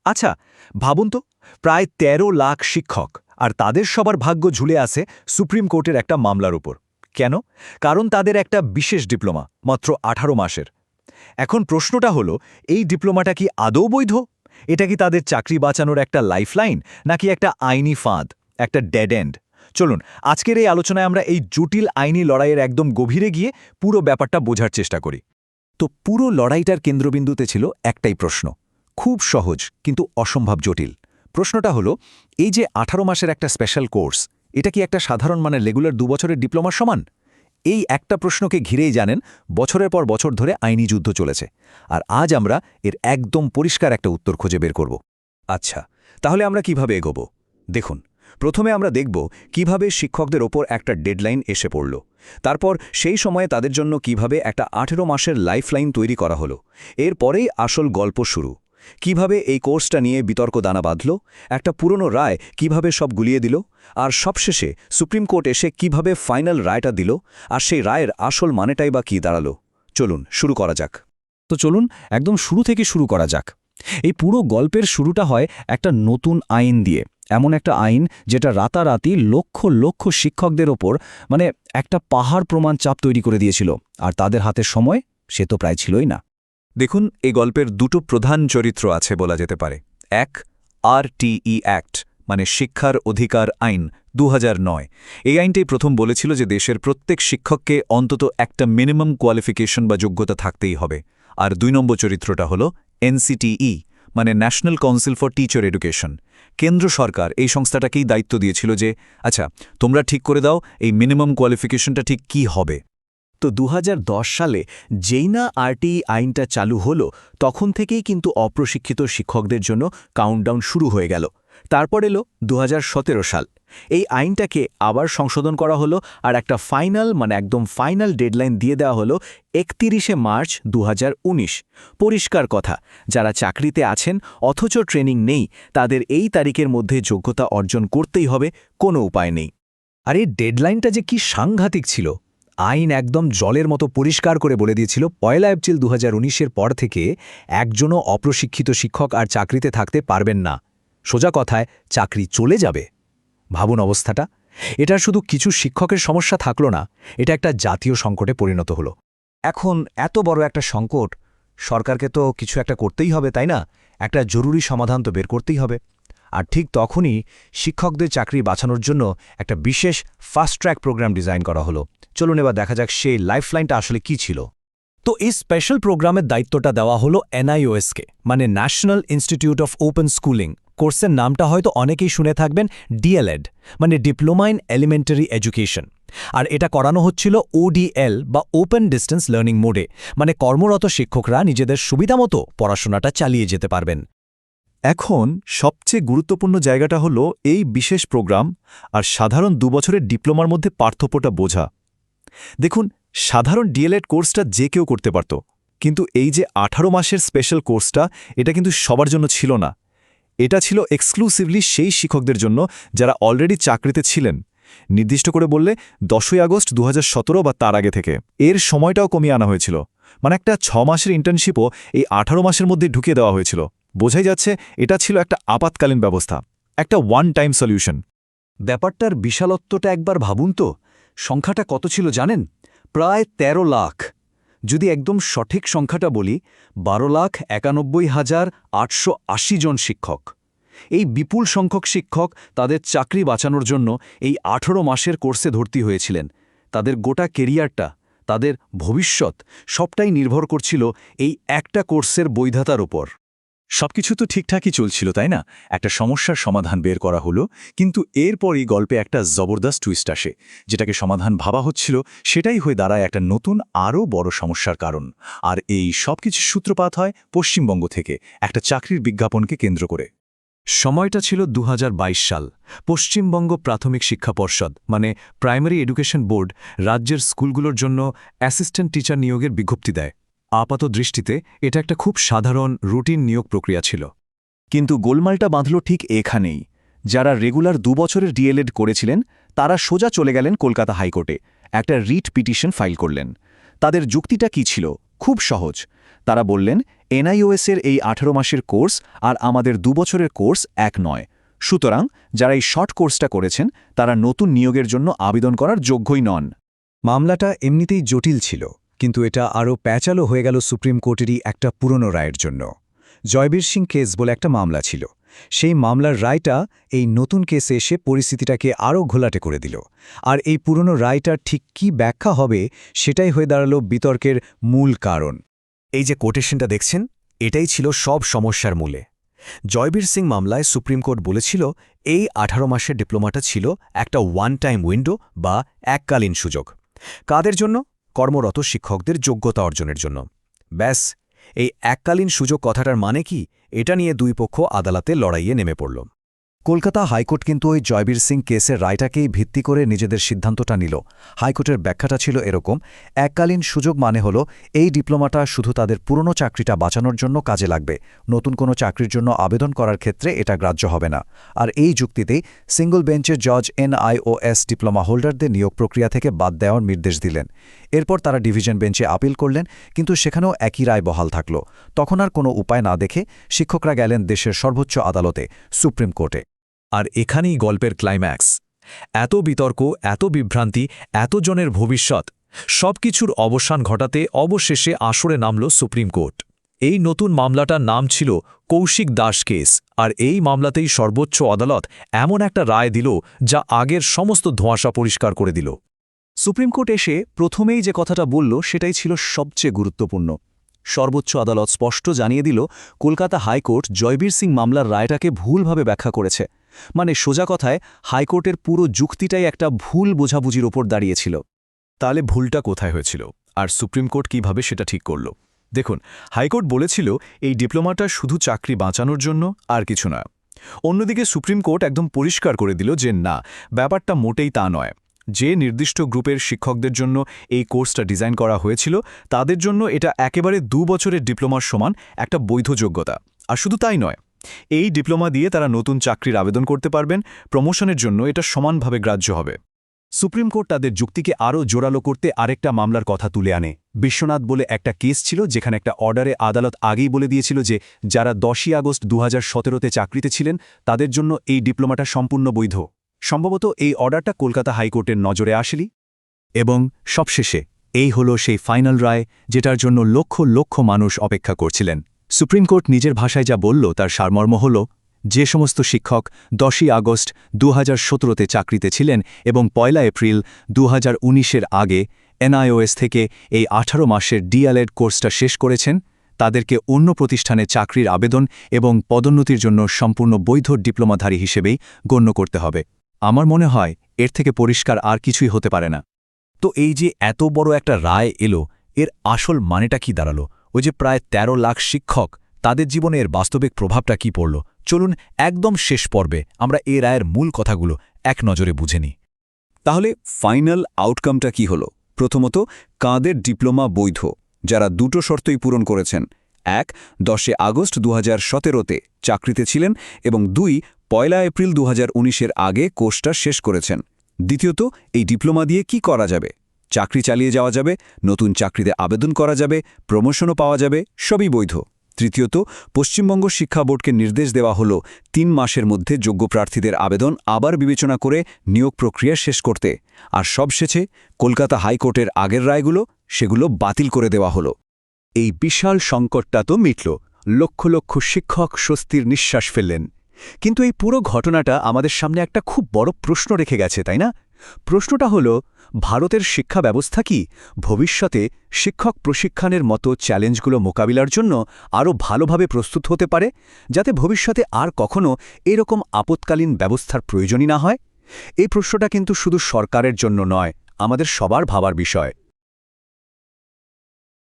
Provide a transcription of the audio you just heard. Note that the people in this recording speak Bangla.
আচ্ছা, ভাবুন তো, প্রায় ১৩ লাখ শিক্ষক আর তাদের সবার ভাগ্য ঝুলে আছে সুপ্রিম কোর্টের একটা মামলার উপর। কেন? কারণ তাদের একটা বিশেষ ডিপ্লোমা, মাত্র ১৮ মাসের। এখন প্রশ্নটা হলো, এই ডিপ্লোমাটা কি আদৌ বৈধ? এটা কি তাদের চাকরি বাঁচানোর একটা লাইফলাইন, নাকি একটা আইনি ফাঁদ, একটা ডেড এন্ড? চলুন, আজকের এই আলোচনায় আমরা এই জটিল আইনি লড়াইয়ের একদম গভীরে গিয়ে পুরো ব্যাপারটা বোঝার চেষ্টা করি। তো পুরো লড়াইটার কেন্দ্রবিন্দুতে ছিল একটাই প্রশ্ন, খুব সহজ কিন্তু অসম্ভব জটিল। প্রশ্নটা হলো, এই যে ১৮ মাসের একটা স্পেশাল কোর্স, এটা কি একটা সাধারণ রেগুলার ২ বছরের ডিপ্লোমার সমান? এই একটা প্রশ্নকে ঘিরেই জানেন বছরের পর বছর ধরে আইনি যুদ্ধ চলেছে। আর আজ আমরা এর একদম পরিষ্কার একটা উত্তর খুঁজে বের করব। আচ্ছা, তাহলে আমরা কিভাবে এগোবো? দেখুন, প্রথমে আমরা দেখব কিভাবে শিক্ষকদের ওপর একটা ডেডলাইন এসে পড়ল। তারপর সেই সময়ে তাদের জন্য কিভাবে একটা ১৮ মাসের লাইফলাইন তৈরি করা হলো। এরপরেই আসল গল্প শুরু। কিভাবে এই কোর্সটা নিয়ে বিতর্ক দানা বাঁধল, একটা পুরনো রায় কিভাবে সব গুলিয়ে দিল, আর সবশেষে সুপ্রিম কোর্ট এসে কিভাবে ফাইনাল রায়টা দিল, আর সেই রায়ের আসল মানেটাই বা কী দাঁড়ালো। চলুন শুরু করা যাক। তো চলুন একদম শুরু থেকে শুরু করা যাক। এই পুরো গল্পের শুরুটা হয় একটা নতুন আইন দিয়ে, এমন একটা আইন যেটা রাতারাতি লক্ষ লক্ষ শিক্ষকদের ওপর একটা পাহাড় প্রমাণ চাপ তৈরি করে দিয়েছিল, আর তাদের হাতে সময় সে তো প্রায় ছিলই না। দেখুন, এই গল্পের দুটো প্রধান চরিত্র আছে বলা যেতে পারে। এক, RTE অ্যাক্ট, শিক্ষার অধিকার আইন ২০০৯। এই আইনটাই প্রথম বলেছিল যে দেশের প্রত্যেক শিক্ষককে অন্তত একটা মিনিমাম কোয়ালিফিকেশন বা যোগ্যতা থাকতেই হবে। আর ২ নম্বর চরিত্রটা হল NCTE, national council for teacher education. কেন্দ্র সরকার এই সংস্থাটাকেই দায়িত্ব দিয়েছিল যে আচ্ছা, তোমরা ঠিক করে দাও এই মিনিমাম কোয়ালিফিকেশনটা ঠিক কি হবে। তো ২০১০ সালে যেই না RTE আইনটা চালু হলো, তখন থেকেই কিন্তু অপ্রশিক্ষিত শিক্ষকদের জন্য কাউন্টডাউন শুরু হয়ে গেল। তারপর এলো ২০১৭ সাল। এই আইনটাকে আবার সংশোধন করা হলো, আর একটা একদম ফাইনাল ডেডলাইন দিয়ে দেওয়া হলো ৩১শে মার্চ ২০১৯। পরিষ্কার কথা, যারা চাকরিতে আছেন অথচ ট্রেনিং নেই, তাদের এই তারিখের মধ্যে যোগ্যতা অর্জন করতেই হবে, কোনো উপায় নেই। আর এই ডেডলাইনটা যে কি সাংঘাতিক ছিল! আইন একদম জলের মতো পরিষ্কার করে বলে দিয়েছিল ১ এপ্রিল ২০১৯-এর পর থেকে একজনও অপ্রশিক্ষিত শিক্ষক আর চাকরিতে থাকতে পারবেন না। সোজা কথায়, চাকরি চলে যাবে। ভাবুন অবস্থাটা। এটা শুধু কিছু শিক্ষকের সমস্যা থাকলো না, এটা একটা জাতীয় সংকটে পরিণত হলো। এখন এত বড় একটা সংকট, সরকারকে তো কিছু একটা করতেই হবে, তাই না? একটা জরুরি সমাধান তো বের করতেই হবে। আর ঠিক তখনই শিক্ষকদের চাকরি বাঁচানোর জন্য একটা বিশেষ ফাস্ট ট্র্যাক প্রোগ্রাম ডিজাইন করা হলো। চলুন এবার দেখা যাক সেই লাইফলাইনটা আসলে কি ছিল। তো এই স্পেশাল প্রোগ্রামের দায়িত্বটা দেওয়া হলো NIOSকে, National Institute of Open Schooling. কোর্সের নামটা হয়তো অনেকেই শুনে থাকবেন, DLED, diploma in elementary education. আর এটা করানো হচ্ছিল ODL বা ওপেন ডিস্টেন্স লার্নিং মোডে, কর্মরত শিক্ষকরা নিজেদের সুবিধামতো পড়াশোনাটা চালিয়ে যেতে পারবেন। এখন সবচেয়ে গুরুত্বপূর্ণ জায়গাটা হলো এই বিশেষ প্রোগ্রাম আর সাধারণ ২ বছরের ডিপ্লোমার মধ্যে পার্থক্যটা বোঝা। দেখুন, সাধারণ DLED কোর্সটা যে কেউ করতে পারত, কিন্তু এই যে ১৮ মাসের স্পেশাল কোর্সটা, এটা কিন্তু সবার জন্য ছিল না। এটা ছিল এক্সক্লুসিভলি সেই শিক্ষকদের জন্য যারা অলরেডি চাকরিতে ছিলেন। নির্দিষ্ট করে বললে ১০ই আগস্ট ২০১৭ বা তার আগে থেকে। এর সময়টাও কমিয়ে আনা হয়েছিল, একটা ৬ মাসের ইন্টার্নশিপও এই ১৮ মাসের মধ্যে ঢুকিয়ে দেওয়া হয়েছিল। বোঝাই যাচ্ছে এটা ছিল একটা আপাতকালীন ব্যবস্থা, একটা ওয়ান টাইম সলিউশন। ব্যাপারটার বিশালত্বটা একবার ভাবুন তো। সংখ্যাটা কত ছিল জানেন? প্রায় ১৩ লাখ। যদি একদম সঠিক সংখ্যাটা বলি, ১২,৯১,৮৮০ জন শিক্ষক। এই বিপুল সংখ্যক শিক্ষক তাদের চাকরি বাঁচানোর জন্য এই ১৮ মাসের কোর্সে ভর্তি হয়েছিলেন। তাদের গোটা কেরিয়ারটা, তাদের ভবিষ্যৎ সবটাই নির্ভর করছিল এই একটা কোর্সের বৈধতার ওপর। সবকিছু তো ঠিকঠাকই চলছিল, তাই না? একটা সমস্যার সমাধান বের করা হলো, কিন্তু এরপরই গল্পে একটা জবরদস্ত টুইস্ট আসে। যেটাকে সমাধান ভাবা হচ্ছিল, সেটাই হয়ে দাঁড়ায় একটা নতুন আরও বড় সমস্যার কারণ। আর এই সবকিছুর সূত্রপাত হয় পশ্চিমবঙ্গ থেকে, একটা চাকরির বিজ্ঞাপনকে কেন্দ্র করে। সময়টা ছিল ২০২২ সাল। পশ্চিমবঙ্গ প্রাথমিক শিক্ষা পর্ষদ, প্রাইমারি এডুকেশন বোর্ড, রাজ্যের স্কুলগুলোর জন্য অ্যাসিস্ট্যান্ট টিচার নিয়োগের বিজ্ঞপ্তি দেয়। আপাত দৃষ্টিতে এটা একটা খুব সাধারণ রুটিন নিয়োগ প্রক্রিয়া ছিল, কিন্তু গোলমালটা বাঁধল ঠিক এখানেই। যারা রেগুলার ২ বছরের DLED করেছিলেন, তারা সোজা চলে গেলেন কলকাতা হাইকোর্টে, একটা রিট পিটিশন ফাইল করলেন। তাদের যুক্তিটা কি ছিল? খুব সহজ। তারা বললেন এনআইওএসের এই 18 মাসের কোর্স আর আমাদের 2 বছরের কোর্স এক নয়, সুতরাং যারা এই শর্ট কোর্সটা করেছেন তারা নতুন নিয়োগের জন্য আবেদন করার যোগ্যই নন। মামলাটা এমনিতেই জটিল ছিল, কিন্তু এটা আরও প্যাঁচালো হয়ে গেল সুপ্রিম কোর্টেরই একটা পুরনো রায়ের জন্য। জয়বীর সিং কেস বলে একটা মামলা ছিল, সেই মামলার রায়টা এই নতুন কেসে এসে পরিস্থিতিটাকে আরও ঘোলাটে করে দিল। আর এই পুরনো রায়টার ঠিক কী ব্যাখ্যা হবে সেটাই হয়ে দাঁড়ালো বিতর্কের মূল কারণ। এই যে কোটেশনটা দেখছেন, এটাই ছিল সব সমস্যার মূলে। জয়বীর সিং মামলায় সুপ্রিম কোর্ট বলেছিল এই 18 মাসের ডিপ্লোমাটা ছিল একটা ওয়ান টাইম উইন্ডো বা এককালীন সুযোগ। কাদের জন্য? কর্মরত শিক্ষকদের যোগ্যতা অর্জনের জন্য। ব্যাস, এই এককালীন সুযোগ কথাটার মানে কি, এটা নিয়ে দুই পক্ষ আদালতে লড়াইয়ে নেমে পড়ল। কলকাতা হাইকোর্ট কিন্তু ওই জয়বীর সিং কেসের রায়টাকেই ভিত্তি করে নিজেদের সিদ্ধান্তটা নিল। হাইকোর্টের ব্যাখ্যাটা ছিল এরকম, এককালীন সুযোগ মানে হলো এই ডিপ্লোমাটা শুধু তাদের পুরনো চাকরিটা বাঁচানোর জন্য কাজে লাগবে, নতুন কোনো চাকরির জন্য আবেদন করার ক্ষেত্রে এটা গ্রাহ্য হবে না। আর এই যুক্তিতেই সিঙ্গল বেঞ্চের জজ এনআইওএস ডিপ্লোমা হোল্ডারদের নিয়োগ প্রক্রিয়া থেকে বাদ দেওয়ার নির্দেশ দিলেন। এরপর তারা ডিভিশন বেঞ্চে আপিল করলেন, কিন্তু সেখানেও একই রায় বহাল থাকল। তখন আর কোনো উপায় না দেখে শিক্ষকরা গেলেন দেশের সর্বোচ্চ আদালতে, সুপ্রিম কোর্টে। আর এখানেই গল্পের ক্লাইম্যাক্স। এত বিতর্ক, এত বিভ্রান্তি, এত জনের ভবিষ্যৎ, সবকিছুর অবসান ঘটাতে অবশেষে আসরে নামল সুপ্রিম কোর্ট। এই নতুন মামলাটার নাম ছিল কৌশিক দাস কেস, আর এই মামলাতেই সর্বোচ্চ আদালত এমন একটা রায় দিল যা আগের সমস্ত ধোঁয়াশা পরিষ্কার করে দিল। সুপ্রিম কোর্ট এসে প্রথমেই যে কথাটা বলল সেটাই ছিল সবচেয়ে গুরুত্বপূর্ণ। সর্বোচ্চ আদালত স্পষ্ট জানিয়ে দিল কলকাতা হাইকোর্ট জয়বীর সিং মামলার রায়টাকে ভুলভাবে ব্যাখ্যা করেছে। মানে সোজা কথায় হাইকোর্টের পুরো যুক্তিটাই একটা ভুল বোঝাবুঝির ওপর দাঁড়িয়েছিল। তাহলে ভুলটা কোথায় হয়েছিল, আর সুপ্রিম কোর্ট কিভাবে সেটা ঠিক করল? দেখুন, হাইকোর্ট বলেছিল এই ডিপ্লোমাটা শুধু চাকরি বাঁচানোর জন্য, আর কিছু না। অন্যদিকে সুপ্রিম কোর্ট একদম পরিষ্কার করে দিল যে না, ব্যাপারটা মোটেই তা নয়। যে নির্দিষ্ট গ্রুপের শিক্ষকদের জন্য এই কোর্সটা ডিজাইন করা হয়েছিল তাদের জন্য এটা একেবারে 2 বছরের ডিপ্লোমার সমান একটা বৈধ যোগ্যতা। আর শুধু তাই নয়, এই ডিপ্লোমা দিয়ে তারা নতুন চাকরির আবেদন করতে পারবেন, প্রমোশনের জন্য এটা সমানভাবে গ্রাহ্য হবে। সুপ্রিম কোর্ট তাদের যুক্তিকে আরও জোরালো করতে আরেকটা মামলার কথা তুলে আনে। বিশ্বনাথ বলে একটা কেস ছিল যেখানে একটা অর্ডারে আদালত আগেই বলে দিয়েছিল যে যারা 10ই আগস্ট 2017-তে চাকরিতে ছিলেন তাদের জন্য এই ডিপ্লোমাটা সম্পূর্ণ বৈধ। সম্ভবত এই অর্ডারটা কলকাতা হাইকোর্টের নজরে আসেনি। এবং সবশেষে এই হলো সেই ফাইনাল রায়, যেটার জন্য লক্ষ লক্ষ মানুষ অপেক্ষা করছিলেন। সুপ্রিম কোর্ট নিজের ভাষায় যা বলল তার সারমর্ম হল, যে সমস্ত শিক্ষক 10ই আগস্ট 2017-তে চাকরিতে ছিলেন এবং 1 এপ্রিল 2019-এর আগে এনআইওএস থেকে এই 18 মাসের ডিএলএড কোর্সটা শেষ করেছেন, তাদেরকে অন্য প্রতিষ্ঠানে চাকরির আবেদন এবং পদোন্নতির জন্য সম্পূর্ণ বৈধ ডিপ্লোমাধারী হিসেবেই গণ্য করতে হবে। আমার মনে হয় এর থেকে পরিষ্কার আর কিছুই হতে পারে না। তো এই যে এত বড় একটা রায় এলো, এর আসল মানেটা কি দাঁড়ালো? ওই যে প্রায় 13 লাখ শিক্ষক, তাদের জীবনে এর বাস্তবিক প্রভাবটা কি পড়ল? চলুন একদম শেষ পর্বে আমরা এই রায়ের মূল কথাগুলো এক নজরে বুঝে নিই। তাহলে ফাইনাল আউটকামটা কি হলো? প্রথমত, কাদের ডিপ্লোমা বৈধ? যারা দুটো শর্তই পূরণ করেছেন। 1, 10 আগস্ট 2017-তে চাকরিতে ছিলেন এবং 2, 1 এপ্রিল 2019-এর আগে কোর্সটা শেষ করেছেন। দ্বিতীয়ত, এই ডিপ্লোমা দিয়ে কি করা যাবে? চাকরি চালিয়ে যাওয়া যাবে, নতুন চাকরিতে আবেদন করা যাবে, প্রমোশনও পাওয়া যাবে, সবই বৈধ। তৃতীয়ত, পশ্চিমবঙ্গ শিক্ষা বোর্ডকে নির্দেশ দেওয়া হলো 3 মাসের মধ্যে যোগ্য প্রার্থীদের আবেদন আবার বিবেচনা করে নিয়োগ প্রক্রিয়া শেষ করতে। আর সবশেষে কলকাতা হাইকোর্টের আগের রায়গুলো, সেগুলো বাতিল করে দেওয়া হলো। এই বিশাল সংকটটা তো মিটল, লক্ষ লক্ষ শিক্ষক স্বস্তির নিঃশ্বাস ফেললেন। কিন্তু এই পুরো ঘটনাটা আমাদের সামনে একটা খুব বড় প্রশ্ন রেখে গেছে, তাই না? প্রশ্নটা হলো, ভারতের শিক্ষা ব্যবস্থা কি ভবিষ্যতে শিক্ষক প্রশিক্ষণের মতো চ্যালেঞ্জগুলো মোকাবিলার জন্য আরও ভালোভাবে প্রস্তুত হতে পারে, যাতে ভবিষ্যতে আর কখনো এরকম আপৎকালীন ব্যবস্থার প্রয়োজনই না হয়? এই প্রশ্নটা কিন্তু শুধু সরকারের জন্য নয়, আমাদের সবার ভাবার বিষয়।